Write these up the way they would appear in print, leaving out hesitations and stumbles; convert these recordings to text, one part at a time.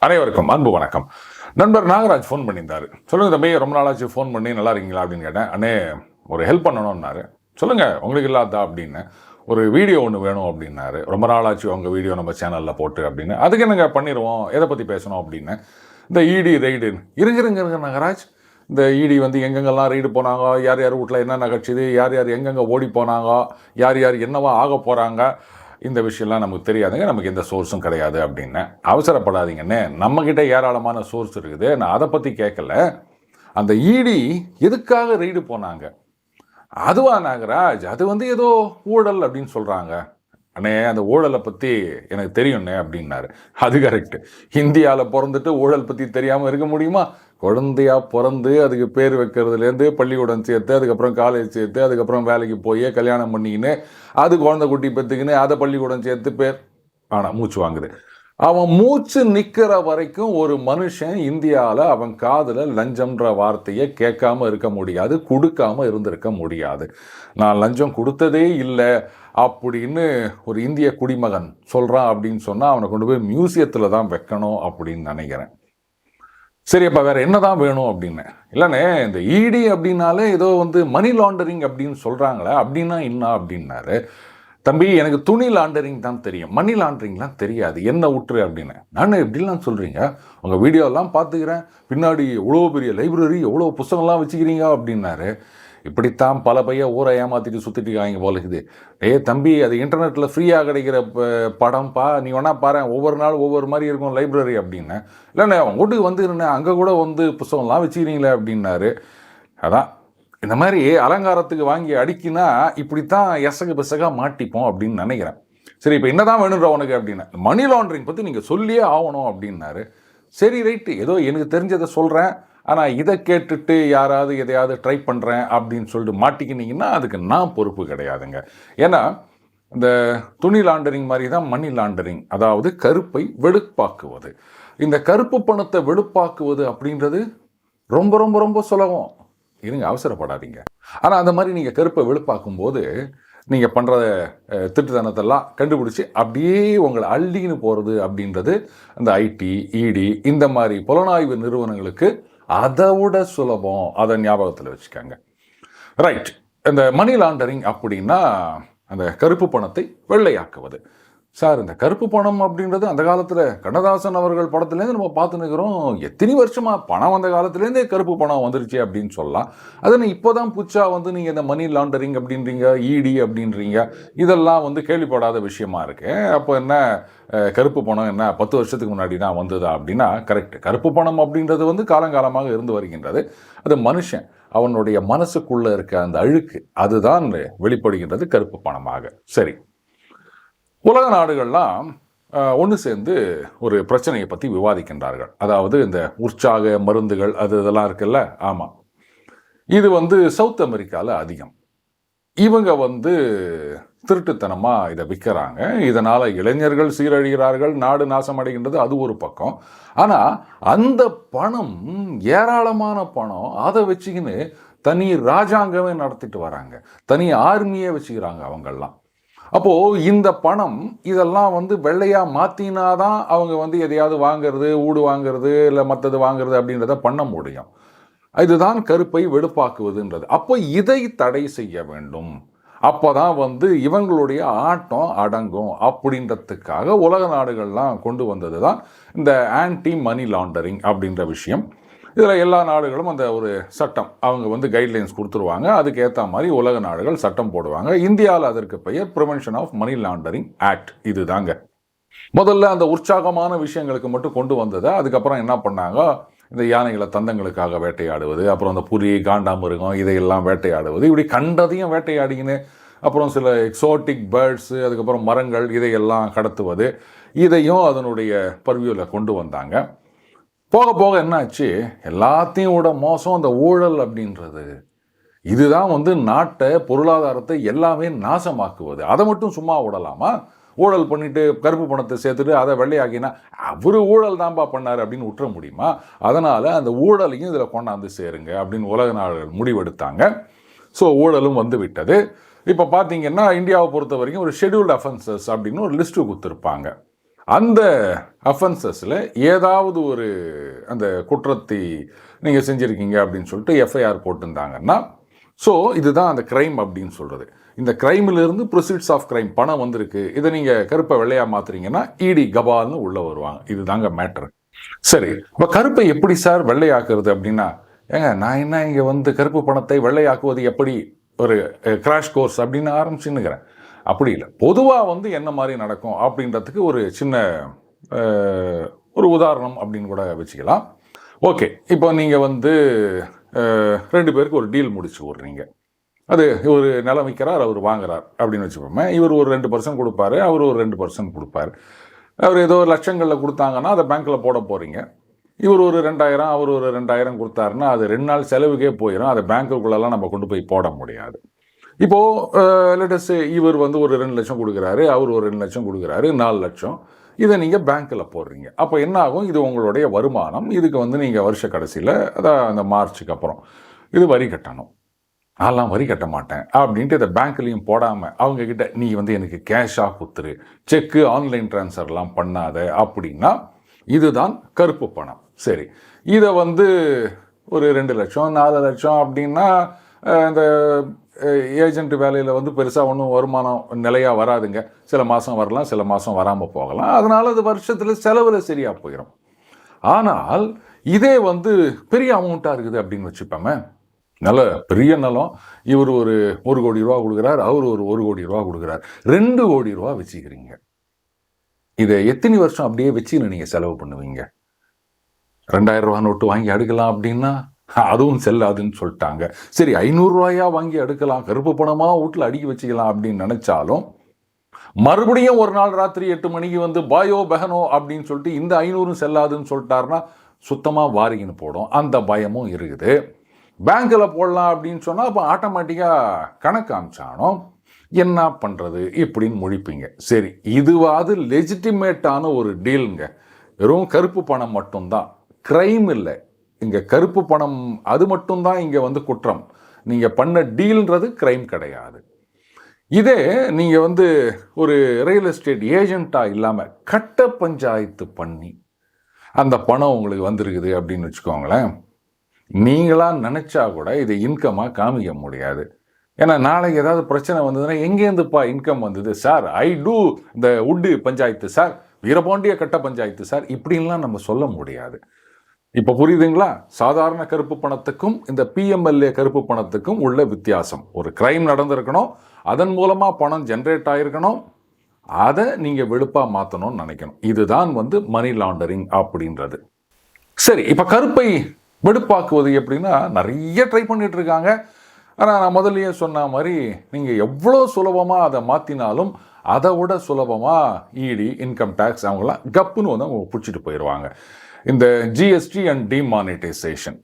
அனைவருக்கும் அன்பு வணக்கம். நண்பர் நாகராஜ் ஃபோன் பண்ணியிருந்தாரு. சொல்லுங்கள் தம்பி, ரொம்ப நாளாச்சு ஃபோன் பண்ணி நல்லா இருக்கீங்களா அப்படின்னு கேட்டேன். அண்ணே ஒரு ஹெல்ப் பண்ணணும்னாரு. சொல்லுங்கள் உங்களுக்கு இல்லாதா அப்படின்னு. ஒரு வீடியோ ஒன்று வேணும் அப்படின்னாரு. ரொம்ப நாளாச்சு உங்கள் வீடியோ நம்ம சேனலில் போட்டு அப்படின்னு. அதுக்கு என்னங்க பண்ணிடுவோம், எதை பற்றி பேசணும் அப்படின்னு. இந்த இடி ரெய்டு இருங்க நாகராஜ். இந்த இடி வந்து எங்கெங்கெல்லாம் ரெய்டு போனாங்க, யார் யார் வீட்டில் என்னென்ன கட்சிது, யார் யார் எங்கெங்கே ஓடி போனாங்க, யார் யார் என்னவா ஆக போகிறாங்க, இந்த விஷயம்லாம் நமக்கு தெரியாதுங்க, நமக்கு எந்த சோர்ஸும் கிடையாது அப்படின்னு. அவசரப்படாதீங்கன்னு, நம்மக்கிட்ட ஏராளமான சோர்ஸ் இருக்குது. நான் அதை பற்றி கேட்கல. அந்த இடி எதுக்காக ரெய்டு போனாங்க அதுவா நாகராஜ்? அது வந்து ஏதோ ஊழல் அப்படின்னு சொல்கிறாங்க. அண்ணே அந்த ஊழலை பற்றி எனக்கு தெரியும்ண்ணே அப்படின்னாரு. அது கரெக்டு. இந்தியாவில் பிறந்துட்டு ஊழல் பற்றி தெரியாமல் இருக்க முடியுமா? குழந்தையா பிறந்து அதுக்கு பேர் வைக்கிறதுலேருந்து பள்ளிக்கூடம் சேர்த்து, அதுக்கப்புறம் காலேஜ் சேர்த்து, அதுக்கப்புறம் வேலைக்கு போய் கல்யாணம் பண்ணிக்கின்னு, அது குழந்தை குட்டி பெற்றுக்கின்னு, அதை பள்ளிக்கூடம் சேர்த்து பேர் ஆனால் மூச்சு வாங்குது. அவன் மூச்சு நிற்கிற வரைக்கும் ஒரு மனுஷன் இந்தியாவில் அவன் காதில் லஞ்சம்ன்ற வார்த்தையை கேட்காம இருக்க முடியாது, கொடுக்காம இருந்திருக்க முடியாது. நான் லஞ்சம் கொடுத்ததே இல்லை அப்படின்னு ஒரு இந்திய குடிமகன் சொல்கிறான் அப்படின்னு சொன்னால் அவனை கொண்டு போய் மியூசியத்தில் தான் வைக்கணும் அப்படின்னு நினைக்கிறேன். சரி, அப்போ வேறு என்ன தான் வேணும் அப்படின்னு. இல்லைண்ணே இந்த இடி அப்படின்னாலே ஏதோ வந்து மணி லாண்டரிங் அப்படின்னு சொல்கிறாங்களே, அப்படின்னா என்ன அப்படின்னாரு. தம்பி எனக்கு துணி லாண்டரிங் தான் தெரியும், மணி லாண்டரிங்லாம் தெரியாது, என்ன விட்டுரு அப்படின்னு. நான் எப்படிலாம் சொல்கிறீங்க, உங்கள் வீடியோலாம் பார்த்துக்கிறேன், பின்னாடி எவ்வளோ பெரிய லைப்ரரி, எவ்வளோ புத்தகம்லாம் வச்சுக்கிறீங்க அப்படின்னாரு. இப்படித்தான் பல பையன் ஊரை ஏமாற்றிட்டு சுற்றிட்டு இருக்காங்க போல இருக்குது. தம்பி அது இன்டர்நெட்டில் ஃப்ரீயாக கிடைக்கிற படம்ப்பா, நீ வேணா பாரு, ஒவ்வொரு நாள் ஒவ்வொரு மாதிரி இருக்கும் லைப்ரரி அப்படின்னு. இல்லைண்ணே அவங்க வீட்டுக்கு வந்துருந்தேன், அங்கே கூட வந்து புத்தகம்லாம் வச்சுக்கிறீங்களே அப்படின்னாரு. அதான் இந்த மாதிரி அலங்காரத்துக்கு வாங்கி அடிக்கினா இப்படித்தான் எசகு பிசகாக மாட்டிப்போம் அப்படின்னு நினைக்கிறேன். சரி, இப்போ என்ன தான் வேணுன்ற உனக்கு அப்படின்னு. மணி லாண்டரிங் பற்றி நீங்கள் சொல்லியே ஆகணும் அப்படின்னாரு. சரி ரைட்டு, ஏதோ எனக்கு தெரிஞ்சதை சொல்கிறேன், ஆனால் இதை கேட்டுட்டு யாராவது எதையாவது ட்ரை பண்ணுறேன் அப்படின்னு சொல்லிட்டு மாட்டிக்கினீங்கன்னா அதுக்கு நான் பொறுப்பு கிடையாதுங்க. ஏன்னா இந்த துணி லாண்டரிங் மாதிரி தான் மணி லாண்டரிங், அதாவது கருப்பை வெளுப்பாக்குவது. இந்த கருப்பு பணத்தை வெளுப்பாக்குவது அப்படின்றது ரொம்ப ரொம்ப ரொம்ப சுலபம். இருங்க, அவசரப்படாதீங்க. ஆனால் அந்த மாதிரி நீங்கள் கருப்பை வெளுப்பாக்கும் போது நீங்கள் பண்ணுற திட்டுத்தனத்தெல்லாம் கண்டுபிடிச்சி அப்படியே உங்களை அள்ளின்னு போகிறது அப்படின்றது அந்த ஐடி, இடி இந்த மாதிரி புலனாய்வு நிறுவனங்களுக்கு அதை விட சுலபம். அதை ஞாபகத்தில் வச்சுக்காங்க. ரைட். இந்த மணி லாண்டரிங் அப்படின்னா அந்த கருப்பு பணத்தை வெள்ளையாக்குவது. சார் இந்த கருப்பு பணம் அப்படின்றது அந்த காலத்தில் கண்ணதாசன் அவர்கள் படத்துலேருந்து நம்ம பார்த்து நிற்கிறோம். எத்தனை வருஷமாக பணம் அந்த காலத்துலேருந்தே கருப்பு பணம் வந்துருச்சு அப்படின்னு சொல்லலாம். அதை இப்போ தான் புதுச்சா வந்து நீங்கள் இந்த மணி லாண்டரிங் அப்படின்றீங்க, இடி அப்படின்றீங்க, இதெல்லாம் வந்து கேள்விப்படாத விஷயமா இருக்கு. அப்போ என்ன கருப்பு பணம் என்ன 10 வருஷத்துக்கு முன்னாடி தான் வந்ததா அப்படின்னா கரெக்ட். கருப்பு பணம் அப்படின்றது வந்து காலங்காலமாக இருந்து வருகின்றது. அது மனுஷன் அவனுடைய மனசுக்குள்ளே இருக்க அந்த அழுக்கு அதுதான் வெளிப்படுகின்றது கருப்பு பணமாக. சரி, உலக நாடுகள்லாம் ஒன்று சேர்ந்து ஒரு பிரச்சனையை பற்றி விவாதிக்கின்றார்கள். அதாவது இந்த உற்சாக மருந்துகள் இதெல்லாம் இருக்குல்ல. ஆமாம், இது வந்து சவுத் அமெரிக்காவில் அதிகம். இவங்க வந்து திருட்டுத்தனமாக இதை விற்கிறாங்க. இதனால் இளைஞர்கள் சீரழிகிறார்கள், நாடு நாசமடைகின்றது, அது ஒரு பக்கம். ஆனால் அந்த பணம் ஏராளமான பணம், அதை வச்சுக்கின்னு தனி ராஜாங்கமே நடத்திட்டு வராங்க, தனி ஆர்மியே வச்சுக்கிறாங்க அவங்கெல்லாம். அப்போது இந்த பணம் இதெல்லாம் வந்து வெள்ளையாக மாற்றினாதான் அவங்க வந்து எதையாவது வாங்கிறது, ஊடு வாங்கிறது, இல்லை மற்றது வாங்கிறது அப்படின்றத பண்ண முடியும். இதுதான் கருப்பை வெளுப்பாக்குவதுன்றது. அப்போ இதை தடை செய்ய வேண்டும். அப்போ தான் வந்து இவங்களுடைய ஆட்டம் அடங்கும் அப்படின்றதுக்காக உலக நாடுகள்லாம் கொண்டு வந்தது தான் இந்த ஆன்டி மணி லாண்டரிங் அப்படின்ற விஷயம். இதில் எல்லா நாடுகளும் அந்த ஒரு சட்டம் அவங்க வந்து கைட்லைன்ஸ் கொடுத்துருவாங்க. அதுக்கு ஏற்ற மாதிரி உலக நாடுகள் சட்டம் போடுவாங்க. இந்தியாவில் அதற்கு பெயர் prevention of money laundering act. இது தாங்க முதல்ல அந்த உற்சாகமான விஷயங்களுக்கு மட்டும் கொண்டு வந்ததை. அதுக்கப்புறம் என்ன பண்ணாங்க, இந்த யானைகளை தந்தங்களுக்காக வேட்டையாடுவது, அப்புறம் அந்த புலி, காண்டாமிருகம் இதையெல்லாம் வேட்டையாடுவது, இப்படி கண்டதையும் வேட்டையாடிக்கின்னு அப்புறம் சில எக்ஸோட்டிக் பேர்ட்ஸு, அதுக்கப்புறம் மரங்கள் இதையெல்லாம் கடத்துவது, இதையும் அதனுடைய பர்வியூவில் கொண்டு வந்தாங்க. போக போக என்னாச்சு, எல்லாத்தையும் விட மோசம் அந்த ஊழல் அப்படின்றது. இதுதான் வந்து நாட்டை, பொருளாதாரத்தை எல்லாமே நாசமாக்குவது. அதை மட்டும் சும்மா விடலாமா? ஊழல் பண்ணிட்டு கருப்பு பணத்தை சேர்த்துட்டு அதை வெள்ளையாக்கினா அவர் ஊழல் தான்ப்பா பண்ணார் அப்படின்னு விட்டுற முடியுமா? அதனால் அந்த ஊழலையும் இதில் கொண்டாந்து சேருங்க அப்படின்னு உலக நாடுகள் முடிவெடுத்தாங்க. ஸோ ஊழலும் வந்து விட்டது. இப்போ பார்த்தீங்கன்னா இந்தியாவை பொறுத்த வரைக்கும் ஒரு ஷெட்யூல்டு அஃபென்சஸ் அப்படின்னு ஒரு லிஸ்ட்டு கொடுத்துருப்பாங்க. அந்த அஃபென்சஸில் ஏதாவது ஒரு அந்த குற்றத்தை நீங்கள் செஞ்சுருக்கீங்க அப்படின்னு சொல்லிட்டு எஃப்ஐஆர் போட்டிருந்தாங்கன்னா, ஸோ இதுதான் அந்த கிரைம் அப்படின்னு சொல்கிறது. இந்த கிரைமிலிருந்து ப்ரொசீட்ஸ் ஆஃப் கிரைம் பணம் வந்திருக்கு, இதை நீங்கள் கருப்பை வெள்ளையாக மாற்றுறீங்கன்னா இடி கபால்னு உள்ளே வருவாங்க. இதுதாங்க மேட்ரு. சரி, இப்போ கருப்பை எப்படி சார் வெள்ளையாக்குறது அப்படின்னா, ஏங்க நான் என்ன இங்கே வந்து கருப்பு பணத்தை வெள்ளையாக்குவது எப்படி ஒரு கிராஷ் கோர்ஸ் அப்படின்னு ஆரம்பிச்சுன்னுக்கிறேன். அப்படி இல்லை, பொதுவாக வந்து என்ன மாதிரி நடக்கும் அப்படின்றதுக்கு ஒரு சின்ன ஒரு உதாரணம் அப்படின்னு கூட வச்சுக்கலாம். ஓகே, இப்போ நீங்கள் வந்து 2 பேருக்கு ஒரு டீல் முடிச்சு விட்றீங்க. அது ஒரு நிலம் விற்கிறார், அவர் வாங்குறார் அப்படின்னு வச்சுப்போமே. இவர் ஒரு 2% கொடுப்பாரு, அவர் ஒரு 2% கொடுப்பாரு. அவர் ஏதோ லட்சங்களில் கொடுத்தாங்கன்னா அதை பேங்க்கில் போட போகிறீங்க. இவர் ஒரு 2000, அவர் ஒரு 2000 கொடுத்தாருன்னா அது 2 நாள் செலவுக்கே போயிடும். அதை பேங்க்குள்ளெல்லாம் நம்ம கொண்டு போய் போட முடியாது. இப்போது லெட்டஸ் இவர் வந்து ஒரு 2 லட்சம் கொடுக்குறாரு, அவர் ஒரு 2 லட்சம் கொடுக்குறாரு, 4 லட்சம். இதை நீங்கள் பேங்க்கில் போடுறீங்க. அப்போ என்ன ஆகும்? இது உங்களுடைய வருமானம். இதுக்கு வந்து நீங்கள் வருஷ கடைசியில், அதான் அந்த மார்ச்சுக்கு அப்புறம் இது வரி கட்டணும். நான்லாம் வரி கட்ட மாட்டேன் அப்படின்ட்டு இதை பேங்க்லேயும் போடாமல் அவங்கக்கிட்ட நீ வந்து எனக்கு கேஷாக கொடுத்துரு, செக்கு ஆன்லைன் ட்ரான்ஸ்ஃபர்லாம் பண்ணாத அப்படின்னா இதுதான் கருப்பு பணம். சரி, இதை வந்து ஒரு 2 லட்சம் 4 லட்சம் அப்படின்னா இந்த ஏஜென்ட் வேலையில் வந்து பெருசாக ஒன்றும் வருமானம் நிலையாக வராதுங்க. சில மாதம் வரலாம், சில மாதம் வராமல் போகலாம். அதனால் அது வருஷத்தில் செலவில் சரியாக போயிடும். ஆனால் இதே வந்து பெரிய அமௌண்ட்டாக இருக்குது அப்படின்னு வச்சுப்போமே, நல்ல பெரிய நிலம், இவர் ஒரு 1 கோடி ரூபா கொடுக்குறார், அவர் ஒரு 1 கோடி ரூபா கொடுக்குறார், 2 கோடி ரூபா வச்சுக்கிறீங்க. இதை எத்தனை வருஷம் அப்படியே வச்சுன்னு நீங்கள் செலவு பண்ணுவீங்க? 2000 ரூபா நோட்டு வாங்கி அடுக்கலாம் அப்படின்னா அதுவும் செல்லாதுன்னு சொல்லிட்டாங்க. சரி, 500 ரூபாயா வாங்கி அடுக்கலாம், கருப்பு பணமாக வீட்டில் அடுக்கி வச்சுக்கலாம் அப்படின்னு நினச்சாலும் மறுபடியும் ஒரு நாள் ராத்திரி 8 மணிக்கு வந்து பாயோ பெஹனோ அப்படின்னு சொல்லிட்டு இந்த 500 செல்லாதுன்னு சொல்லிட்டாருன்னா சுத்தமாக வாரிக்கின்னு போடும். அந்த பயமும் இருக்குது. பேங்க்கில் போடலாம் அப்படின்னு சொன்னால் அப்போ ஆட்டோமேட்டிக்காக கணக்கு அமிச்சானோ என்ன பண்ணுறது இப்படின்னு முழிப்பீங்க. சரி, இதுவாது லெஜிட்டிமேட்டான ஒரு டீலுங்க. வெறும் கருப்பு பணம் மட்டும்தான், கிரைம் இல்லை. இங்கே கருப்பு பணம் அது மட்டும்தான் இங்கே வந்து குற்றம். நீங்கள் பண்ண டீல்ன்றது கிரைம் கிடையாது. இதே நீங்கள் வந்து ஒரு ரியல் எஸ்டேட் ஏஜெண்ட்டாக இல்லாமல் கட்ட பஞ்சாயத்து பண்ணி அந்த பணம் உங்களுக்கு வந்திருக்குது அப்படின்னு வச்சுக்கோங்களேன், நீங்களாக நினச்சா கூட இதை இன்கமாக காமிக்க முடியாது. ஏன்னா நாளைக்கு ஏதாவது பிரச்சனை வந்ததுன்னா எங்கேருந்துப்பா இன்கம் வந்தது சார், ஐ டூ இந்த உட்டு பஞ்சாயத்து சார், வீரபாண்டிய கட்ட பஞ்சாயத்து சார், இப்படின்லாம் நம்ம சொல்ல முடியாது. இப்போ புரியுதுங்களா? சாதாரண கருப்பு பணத்துக்கும் இந்த பிஎம்எல்ஏ கருப்பு பணத்துக்கும் உள்ள வித்தியாசம். ஒரு கிரைம் நடந்திருக்கணும், அதன் மூலமாக பணம் ஜென்ரேட் ஆகிருக்கணும், அதை நீங்கள் வெளுப்பாக மாற்றணும்னு நினைக்கணும். இதுதான் வந்து மணி லாண்டரிங் அப்படின்றது. சரி, இப்போ கருப்பை வெடுப்பாக்குவது எப்படின்னா நிறைய ட்ரை பண்ணிட்டு இருக்காங்க. ஆனால் நான் முதல்லயே சொன்ன மாதிரி நீங்கள் எவ்வளோ சுலபமாக அதை மாற்றினாலும் அதை விட சுலபமாக இடி, இன்கம் டேக்ஸ் அவங்களாம் கப்புன்னு வந்து அவங்க பிடிச்சிட்டு போயிடுவாங்க. இந்த ஜிஎஸ்டி அண்ட் டிமானிட்டைசேஷன்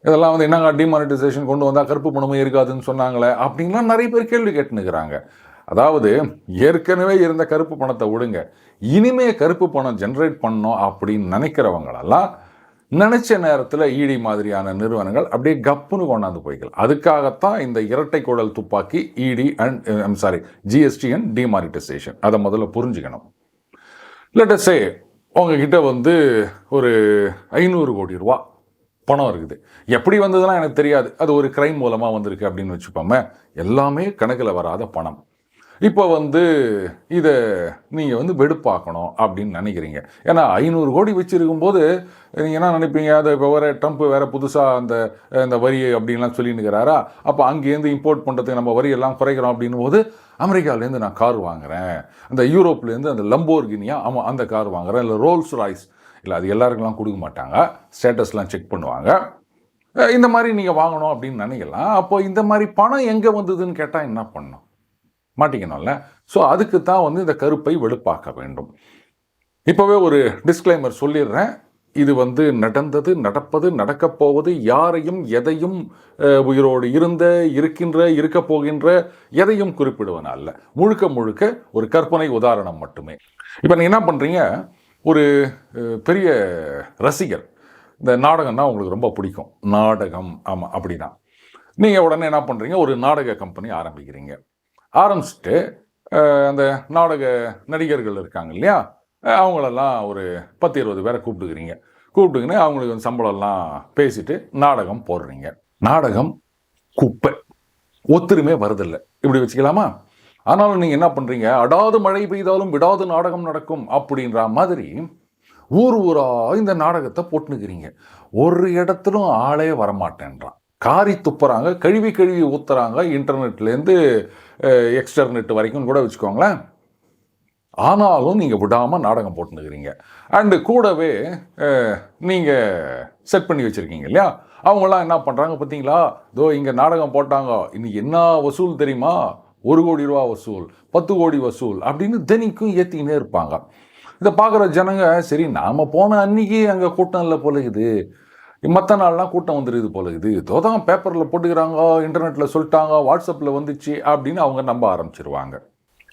இதெல்லாம் வந்து என்னங்க டிமானிட்டைசேஷன் கொண்டு வந்தால் கருப்பு பணமும் இருக்காதுன்னு சொன்னாங்களே அப்படின்லாம் நிறைய பேர் கேள்வி கேட்டுனுக்கிறாங்க. அதாவது ஏற்கனவே இருந்த கருப்பு பணத்தை விடுங்க, இனிமே கருப்பு பணம் ஜென்ரேட் பண்ணணும் அப்படின்னு நினைக்கிறவங்களெல்லாம் நினைச்ச நேரத்தில் இடி மாதிரியான நிறுவனங்கள் அப்படியே கப்புன்னு கொண்டாந்து போய்க்கலாம். அதுக்காகத்தான் இந்த இரட்டை குழல் துப்பாக்கி இடி அண்ட் ஜிஎஸ்டி அண்ட் டிமானிட்டைசேஷன். அதை முதல்ல புரிஞ்சுக்கணும். லெட் அஸ் சே உங்ககிட்ட வந்து ஒரு 500 கோடி ரூபா பணம் இருக்குது. எப்படி வந்ததுன்னா எனக்கு தெரியாது, அது ஒரு கிரைம் மூலமாக வந்திருக்கு அப்படின்னு வச்சுப்போமே. எல்லாமே கணக்கில் வராத பணம். இப்போ வந்து இதை நீங்கள் வந்து வெடுப்பாக்கணும் அப்படின்னு நினைக்கிறீங்க. ஏன்னா 500 கோடி வச்சுருக்கும் போது நீங்கள் என்ன நினைப்பீங்க, அதை இப்போ வேறு ட்ரம்ப் வேறு புதுசாக அந்த வரி அப்படின்லாம் சொல்லினுக்கிறாரா, அப்போ அங்கேருந்து இம்போர்ட் பண்ணுறதுக்கு நம்ம வரியெல்லாம் குறைக்கிறோம் அப்படின்னும் போது அமெரிக்காவிலேருந்து நான் கார் வாங்குகிறேன், அந்த யூரோப்லேருந்து அந்த லம்போர்கினியா ஆமாம் அந்த கார் வாங்குகிறேன், இல்லை ரோல்ஸ் ராய்ஸ், இல்லை அது எல்லாருக்கெல்லாம் கொடுக்க மாட்டாங்க, ஸ்டேட்டஸ்லாம் செக் பண்ணுவாங்க, இந்த மாதிரி நீங்கள் வாங்கணும் அப்படின்னு நினைக்கலாம். அப்போ இந்த மாதிரி பணம் எங்கே வந்ததுன்னு கேட்டால் என்ன பண்ணணும்? மாட்டிக்கணும்ல. ஸோ அதுக்கு தான் வந்து இந்த கருப்பை வெளுப்பாக்க வேண்டும். இப்போவே ஒரு டிஸ்க்ளைமர் சொல்லிடுறேன். இது வந்து நடந்தது, நடப்பது, நடக்கப் போவது, யாரையும் எதையும் உயிரோடு இருக்க போகின்ற எதையும் குறிப்பிடுவன அல்ல. முழுக்க முழுக்க ஒரு கற்பனை உதாரணம் மட்டுமே. இப்போ நீங்கள் என்ன பண்ணுறீங்க, ஒரு பெரிய ரசிகர், இந்த நாடகம்னா உங்களுக்கு ரொம்ப பிடிக்கும், நாடகம் ஆமாம் அப்படின்னா நீங்கள் உடனே என்ன பண்ணுறீங்க, ஒரு நாடக கம்பெனி ஆரம்பிக்கிறீங்க. ஆரம்பிச்சுட்டு அந்த நாடக நடிகர்கள் இருக்காங்க இல்லையா, அவங்களெல்லாம் ஒரு 10-20 பேரை கூப்பிட்டுக்கின்னு அவங்களுக்கு சம்பளம்லாம் பேசிட்டு நாடகம் போடுறீங்க. நாடகம் குப்பை, ஒத்துருமே வருதில்லை, இப்படி வச்சுக்கலாமா? ஆனாலும் நீங்கள் என்ன பண்ணுறீங்க, அடாது மழை பெய்தாலும் விடாது நாடகம் நடக்கும் அப்படின்ற மாதிரி ஊர் ஊராக இந்த நாடகத்தை போட்டுனுக்கிறீங்க. ஒரு இடத்துலும் ஆளே வரமாட்டேன்றான். காரி துப்புறாங்க, கழுவி ஊத்துறாங்க, இன்டர்நெட்லேருந்து எக்ஸ்டர்நெட் வரைக்கும் கூட வச்சுக்கோங்களேன். ஆனாலும் நீங்கள் விடாமல் நாடகம் போட்டுனுக்கிறீங்க. அண்டு கூடவே நீங்கள் செட் பண்ணி வச்சுருக்கீங்க இல்லையா, அவங்களாம் என்ன பண்ணுறாங்க பார்த்தீங்களா, இதோ இங்கே நாடகம் போட்டாங்க, இன்னைக்கு என்ன வசூல் தெரியுமா, 1 கோடி ரூபா வசூல், 10 கோடி வசூல் அப்படின்னு தினிக்கும் ஏற்றிக்கினே இருப்பாங்க. இதை பார்க்குற ஜனங்க, சரி நாம் போன அன்னைக்கு அங்கே கூட்டம் இல்லை போல இது, மற்ற நாள்லாம் கூட்டம் வந்துடுது போல இது, இதோ தான் பேப்பரில் போட்டுக்கிறாங்க, இன்டர்நெட்டில் சொல்லிட்டாங்க, வாட்ஸ்அப்பில் வந்துச்சு அப்படின்னு அவங்க நம்ப ஆரம்பிச்சிருவாங்க.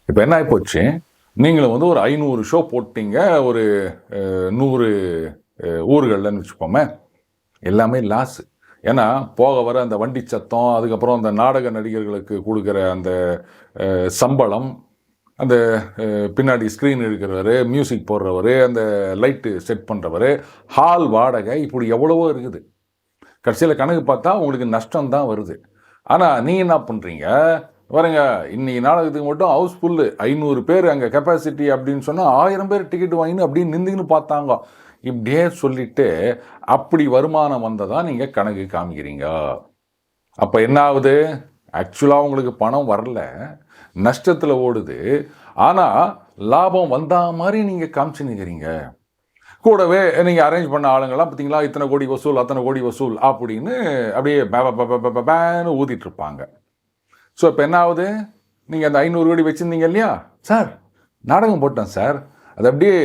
இப்போ என்ன ஆகிப்போச்சு, நீங்களும் ஒரு 500 ஷோ போட்டிங்க, ஒரு 100 ஊர்கள்னு வச்சுப்போமே, எல்லாமே லாஸு. ஏன்னா போக வர அந்த வண்டி சத்தம், அதுக்கப்புறம் அந்த நாடக நடிகர்களுக்கு கொடுக்குற அந்த சம்பளம், அந்த பின்னாடி ஸ்க்ரீன் எடுக்கிறவர், மியூசிக் போடுறவர், அந்த லைட்டு செட் பண்ணுறவர், ஹால் வாடகை, இப்படி எவ்வளவோ இருக்குது. கடைசியில் கணக்கு பார்த்தா உங்களுக்கு நஷ்டம்தான் வருது. ஆனால் நீங்கள் என்ன பண்ணுறீங்க பாருங்க, இன்னைக்கு நாடகத்துக்கு மட்டும் ஹவுஸ்ஃபுல்லு, 500 பேர் அங்கே கெப்பாசிட்டி அப்படின்னு சொன்னால் 1000 பேர் டிக்கெட் வாங்கின்னு அப்படின்னு நின்றுன்னு பார்த்தாங்க. இப்படியே சொல்லிட்டு அப்படி வருமானம் வந்ததா நீங்கள் கணக்கு காமிக்கிறீங்க. அப்போ என்ன ஆகுது, ஆக்சுவலாக உங்களுக்கு பணம் வரல, நஷ்டத்தில் ஓடுது. ஆனால் லாபம் வந்தா மாதிரி நீங்கள் காமிச்சுன்னுக்கிறீங்க. கூடவே நீங்கள் அரேஞ்ச் பண்ண ஆளுங்கள்லாம் பார்த்தீங்களா, இத்தனை கோடி வசூல், அத்தனை கோடி வசூல் அப்படின்னு அப்படியே பேன்னு ஊதிட்டு இருப்பாங்க. ஸோ இப்போ என்ன ஆகுது, நீங்கள் அந்த 500 கோடி வச்சுருந்தீங்க இல்லையா, சார் நாடகம் போட்டேன் சார், அது அப்படியே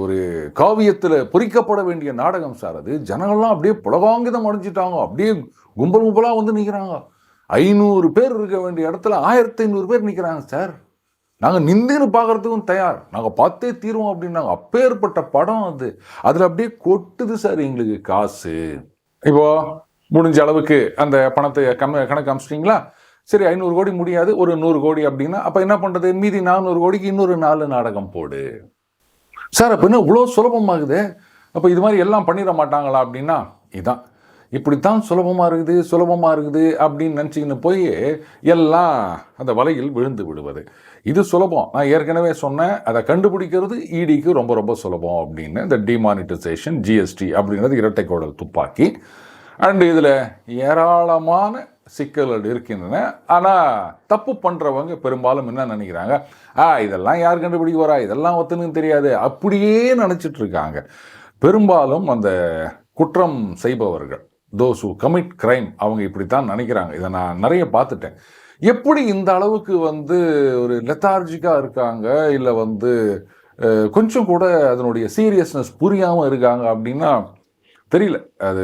ஒரு காவியத்தில் பொறிக்கப்பட வேண்டிய நாடகம் சார், அது ஜனங்கள்லாம் அப்படியே புலகாங்கிதம் அடைஞ்சிட்டாங்க, அப்படியே கும்பலாக வந்து நிற்கிறாங்க, 500 பேர் இருக்க வேண்டிய இடத்துல 1500 பேர் நிற்கிறாங்க சார், நாங்கள் நின்றுன்னு பார்க்குறதுக்கும் தயார், நாங்கள் பார்த்தே தீருவோம் அப்படின்னாங்க. அப்பேற்பட்ட படம் அது, அதில் அப்படியே கொட்டுது சார் எங்களுக்கு காசு. இப்போது முடிஞ்ச அளவுக்கு அந்த பணத்தை கணக்கு அமிச்சிட்டிங்களா, சரி 500 கோடி முடியாது, ஒரு 100 கோடி அப்படின்னா அப்போ என்ன பண்ணுறது, மீதி 400 கோடிக்கு இன்னொரு 4 நாடகம் போடு சார். அப்போ என்ன இவ்வளோ சுலபமாகுது, அப்போ இது மாதிரி எல்லாம் பண்ணிட மாட்டாங்களா அப்படின்னா, இதான் இப்படித்தான் சுலபமாக இருக்குது அப்படின்னு நினச்சிக்கின்னு போய் எல்லாம் அந்த வலையில் விழுந்து விடுவது. இது சுலபம், நான் ஏற்கனவே சொன்னேன், அதை கண்டுபிடிக்கிறது இடிக்கு ரொம்ப ரொம்ப சுலபம் அப்படின்னு. இந்த டிமானிட்டைசேஷன், ஜிஎஸ்டி அப்படிங்கிறது இரட்டை கோடல் துப்பாக்கி. அண்டு இதில் ஏராளமான சிக்கல்கள் இருக்கின்றன. ஆனால் தப்பு பண்ணுறவங்க பெரும்பாலும் என்ன நினைக்கிறாங்க, இதெல்லாம் யார் கண்டுபிடிக்க வரா, இதெல்லாம் ஒத்துன்னு தெரியாது, அப்படியே நினச்சிட்டு இருக்காங்க. பெரும்பாலும் அந்த குற்றம் செய்பவர்கள், தோஸ் ஹூ கமிட் கிரைம், அவங்க இப்படித்தான் நினைக்கிறாங்க. இதை நான் நிறைய பார்த்துட்டேன். எப்படி இந்த அளவுக்கு ஒரு லெத்தார்ஜிக்காக இருக்காங்க, இல்லை கொஞ்சம் கூட அதனுடைய சீரியஸ்னஸ் புரியாமல் இருக்காங்க அப்படின்னா தெரியல. அது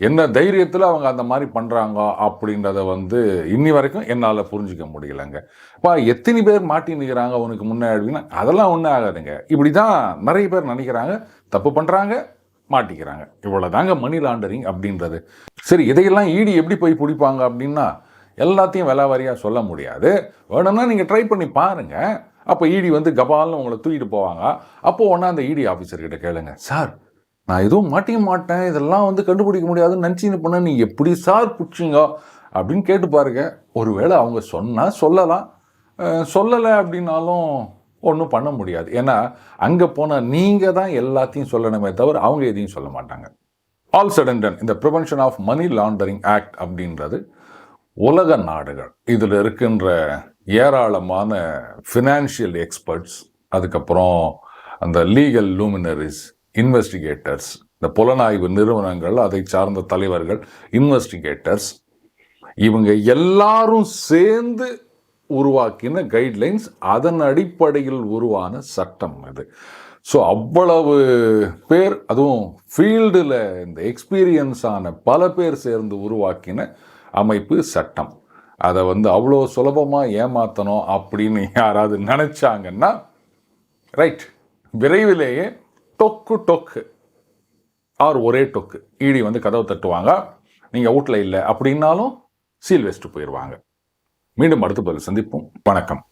என்ன தைரியத்தில் அவங்க அந்த மாதிரி பண்ணுறாங்க அப்படின்றத இன்னி வரைக்கும் என்னால் புரிஞ்சிக்க முடியலைங்க. அப்போ எத்தனை பேர் மாட்டி நிற்கிறாங்க அவனுக்கு முன்னாடினா, அதெல்லாம் ஒன்றும் ஆகாதுங்க. இப்படி தான் நிறைய பேர் நினைக்கிறாங்க, தப்பு பண்ணுறாங்க, மாட்டிக்கிறாங்க. இவ்வளோதாங்க மணி லாண்டரிங் அப்படின்றது. சரி, இதையெல்லாம் ஈடி எப்படி போய் பிடிப்பாங்க அப்படின்னா, எல்லாத்தையும் விலாவாரியாக சொல்ல முடியாது. வேணும்னா நீங்கள் ட்ரை பண்ணி பாருங்கள். அப்போ ஈடி கபால்னு உங்களை தூக்கிட்டு போவாங்க. அப்போது ஒன்றா அந்த ஈடி ஆஃபீஸர்கிட்ட கேளுங்க, சார் நான் எதுவும் மாட்டிக்க மாட்டேன், இதெல்லாம் கண்டுபிடிக்க முடியாதுன்னு நினச்சின்னு பண்ண, நீங்கள் எப்படி சார் பிடிச்சிங்க அப்படின்னு கேட்டு பாருங்க. ஒருவேளை அவங்க சொன்னால் சொல்லலாம், சொல்லலை அப்படின்னாலும் ஒன்றும் பண்ண முடியாது. ஏன்னா அங்கே போனால் நீங்கள் தான் எல்லாத்தையும் சொல்லணுமே தவிர அவங்க எதையும் சொல்ல மாட்டாங்க. ஆல் சட் அண்ட் டன், இந்த prevention of money laundering act அப்படின்றது உலக நாடுகள், இதில் இருக்கின்ற ஏராளமான ஃபினான்ஷியல் எக்ஸ்பர்ட்ஸ், அதுக்கப்புறம் அந்த லீகல் லூமினரிஸ், இன்வெஸ்டிகேட்டர்ஸ், இந்த புலனாய்வு நிறுவனங்கள், அதை சார்ந்த தலைவர்கள், இன்வெஸ்டிகேட்டர்ஸ், இவங்க எல்லாரும் சேர்ந்து உருவாக்கின கைட்லைன்ஸ், அதன் அடிப்படையில் உருவான சட்டம் இது. ஸோ அவ்வளவு பேர், அதுவும் ஃபீல்டில் இந்த எக்ஸ்பீரியன்ஸான பல பேர் சேர்ந்து உருவாக்கின அமைப்பு சட்டம். அதை அவ்வளோ சுலபமாக ஏமாற்றணும் அப்படின்னு யாராவது நினச்சாங்கன்னா, ரைட், விரைவிலேயே டொக்கு ஆர் ஒரே டொக்கு ஈடி கதவை தட்டுவாங்க. நீங்கள் வீட்டில் இல்லை அப்படின்னாலும் சீல் வச்சுட்டு போயிடுவாங்க. மீண்டும் அடுத்த பதில் சந்திப்போம். வணக்கம்.